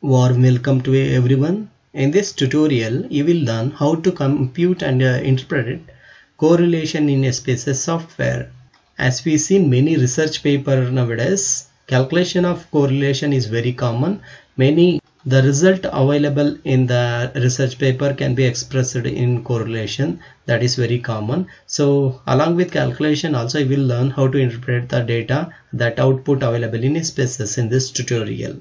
Warm welcome to everyone. In this tutorial, you will learn how to compute and interpret correlation in SPSS software. As we see in many research papers nowadays, calculation of correlation is very common. The result available in the research paper can be expressed in correlation. That is very common. So along with calculation also you will learn how to interpret the data that output available in SPSS in this tutorial.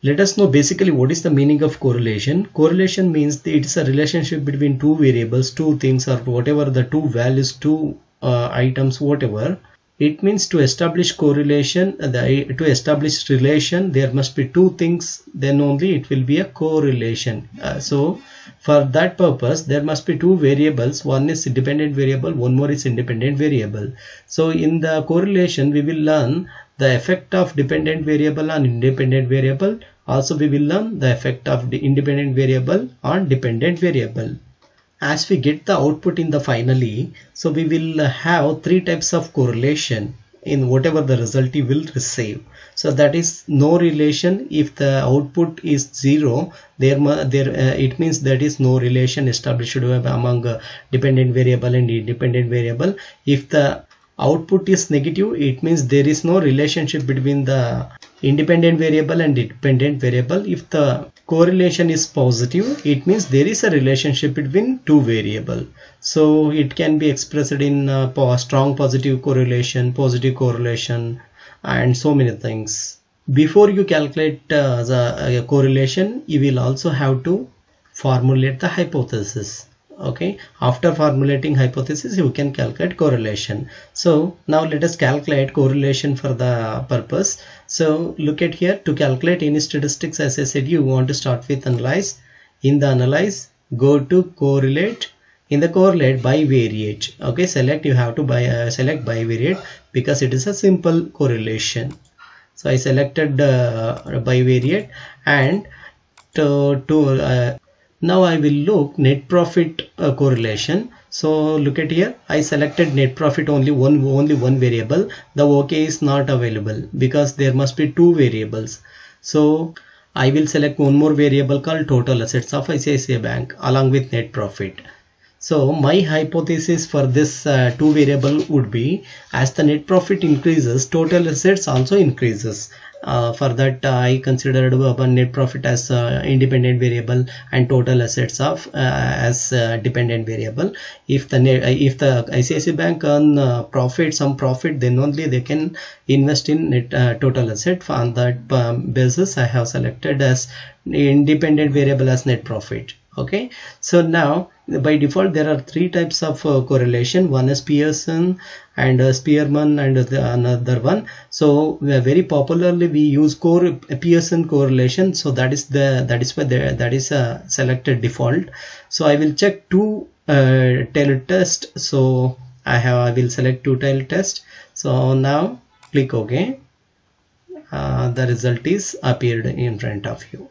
Let us know basically what is the meaning of correlation. Correlation means it is a relationship between two variables, two things, or whatever the two values, two items, whatever. It means to establish correlation, to establish relation, there must be two things, then only it will be a correlation. So for that purpose, there must be two variables. One is dependent variable, one more is independent variable. So in the correlation, we will learn the effect of dependent variable on independent variable. Also, we will learn the effect of the independent variable on dependent variable. As we get the output in the finally, so we will have three types of correlation in whatever the result you will receive. So that is no relation. If the output is 0, it means that is no relation established among dependent variable and independent variable. If the output is negative, it means there is no relationship between the independent variable and dependent variable. If the correlation is positive, it means there is a relationship between two variables. So it can be expressed in strong positive correlation, and so many things. Before you calculate the correlation, you will also have to formulate the hypothesis. Okay, after formulating hypothesis, you can calculate correlation. So now let us calculate correlation for the purpose. So look at here, to calculate any statistics, as I said, you want to start with analyze. In the analyze, go to correlate. In the correlate, bivariate. Okay, you have to select bivariate because it is a simple correlation. So I selected bivariate, and now I will look net profit correlation. So look at here, I selected net profit only one variable. The OK is not available because there must be two variables. So I will select one more variable called total assets of ICICI Bank along with net profit. So my hypothesis for this two variable would be, as the net profit increases, total assets also increases. For that I considered net profit as independent variable and total assets of as dependent variable. If the ICICI Bank earn some profit, then only they can invest in net total asset. On that basis, I have selected as independent variable as net profit. Okay, so now by default there are three types of correlation. One is Pearson and Spearman, and another one. So very popularly we use Pearson correlation. So that is a selected default. So I will check two tail test. So I will select two tail test. So now click OK. The result is appeared in front of you.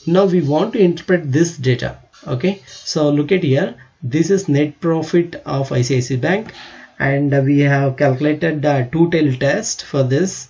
Now we want to interpret this data. Okay, so look at here, this is net profit of ICICI Bank, and we have calculated the two tail test for this.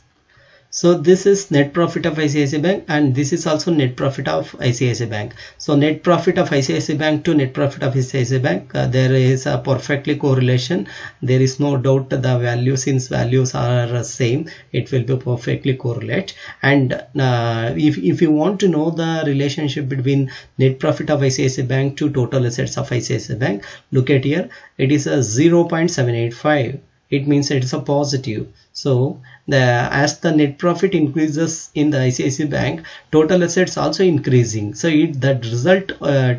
So this is net profit of ICICI Bank, and this is also net profit of ICICI Bank. So net profit of ICICI Bank to net profit of ICICI Bank, there is a perfectly correlation. There is no doubt the value, since values are same, it will be perfectly correlate. And if you want to know the relationship between net profit of ICICI Bank to total assets of ICICI Bank, look at here, it is a 0.785. It means it is a positive. So as the net profit increases in the ICICI Bank, total assets also increasing. So that result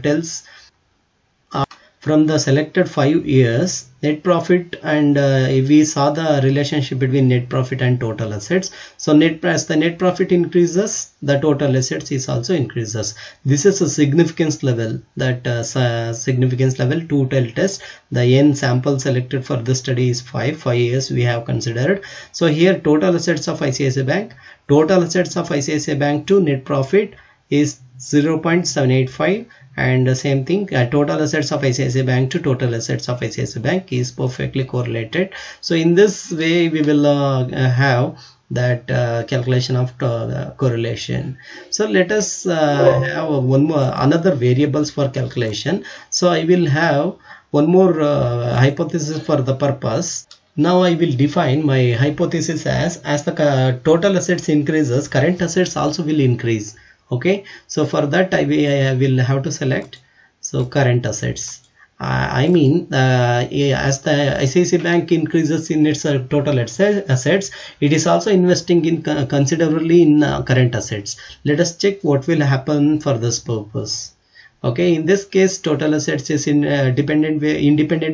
tells from the selected 5 years net profit, and if we saw the relationship between net profit and total assets. So as the net profit increases, the total assets is also increases. This is a significance level, significance level two tail test. The n sample selected for this study is 5 years we have considered. So here total assets of ICICI Bank, total assets of ICICI Bank to net profit is 0.785, and the same thing, total assets of ICICI Bank to total assets of ICICI Bank is perfectly correlated. So in this way we will have that calculation of correlation. So let us have another variables for calculation. So I will have one more hypothesis for the purpose. Now I will define my hypothesis as the total assets increases, current assets also will increase. Okay, so for that I will have to select current assets. I mean as the ICICI Bank increases in its total assets, it is also investing in considerably in current assets. Let us check what will happen for this purpose. Okay, in this case total assets is independent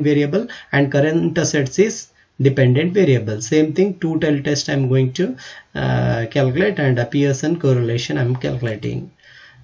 variable and current assets is dependent variable. Same thing, two-tailed test I am going to calculate, and a Pearson correlation I am calculating.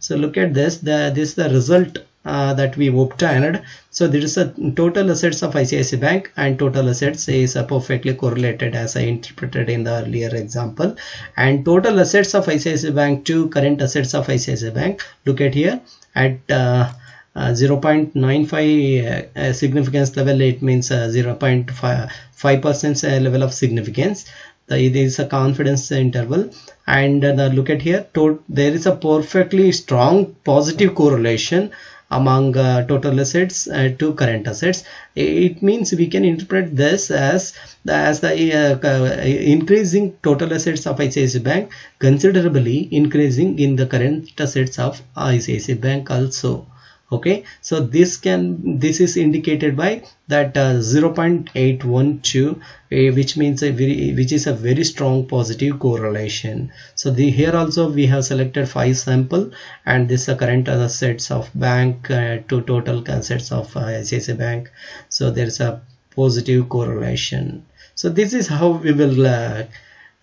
So look at this, this is the result that we obtained. So there is a total assets of ICICI Bank, and total assets is perfectly correlated as I interpreted in the earlier example. And total assets of ICICI Bank to current assets of ICICI Bank, look at here at 0.95 significance level, it means 0.5% level of significance. It is a confidence interval, and look at here, there is a perfectly strong positive correlation among total assets to current assets. It means we can interpret this as the increasing total assets of ICICI Bank considerably increasing in the current assets of ICICI Bank also. Okay, so this is indicated by that 0.812, which means which is a very strong positive correlation. So here also we have selected 5 sample, and this is current assets of bank to total assets of ICICI Bank. So there is a positive correlation. So this is how we will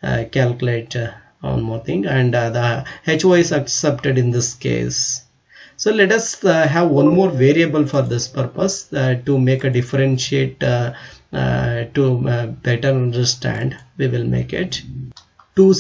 calculate one more thing, and the HO is accepted in this case. So let us have one more variable for this purpose to make a differentiate to better understand. We will make it two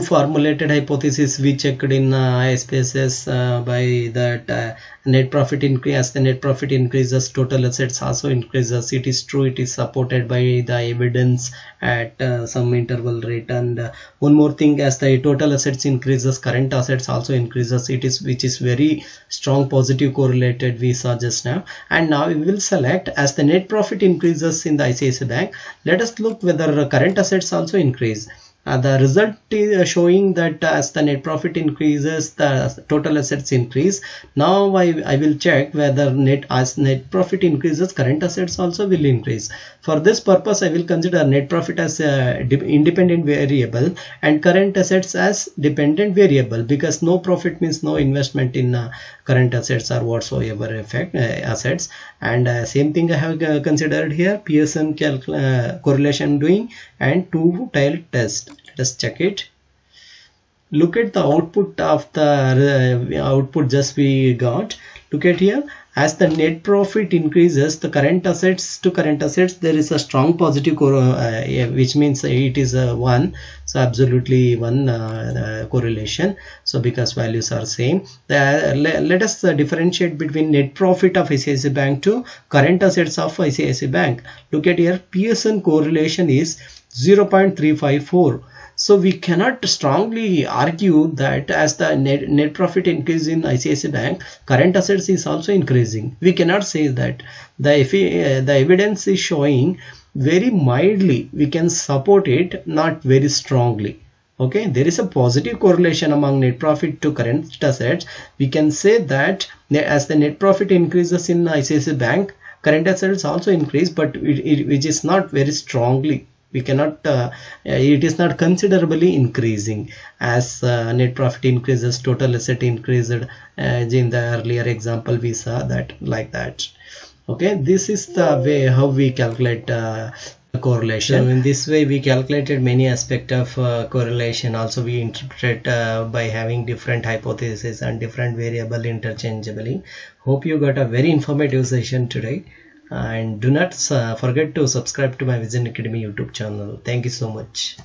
formulated hypothesis we checked in iSpaces by that net profit increase. As the net profit increases, total assets also increases. It is true, it is supported by the evidence at some interval rate. And one more thing, as the total assets increases, current assets also increases. It is which is very strong positive correlated we saw just now. And now we will select as the net profit increases in the ICICI Bank. Let us look whether current assets also increase. The result is showing that as the net profit increases, the total assets increase. Now I will check whether as net profit increases, current assets also will increase. For this purpose, I will consider net profit as a independent variable and current assets as dependent variable, because no profit means no investment in current assets or whatsoever effect assets. And same thing I have considered here, Pearson correlation doing and two-tailed test. Let's check it. Look at the output of the output just we got. Look at here, as the net profit increases, the current assets to current assets, there is a strong positive which means it is 1. So absolutely 1 correlation. So because values are same, let us differentiate between net profit of ICICI Bank to current assets of ICICI Bank. Look at here, Pearson correlation is 0.354. So we cannot strongly argue that as the net profit increase in ICICI Bank, current assets is also increasing. We cannot say that. The evidence is showing very mildly. We can support it, not very strongly. Okay, there is a positive correlation among net profit to current assets. We can say that as the net profit increases in ICICI Bank, current assets also increase, but which is not very strongly. We cannot it is not considerably increasing. As net profit increases, total asset increased. In the earlier example we saw that like that. Okay, this is the way how we calculate correlation. So in this way we calculated many aspects of correlation. Also we interpret by having different hypotheses and different variable interchangeably. Hope you got a very informative session today. And do not forget to subscribe to my Vision Academy YouTube channel. Thank you so much.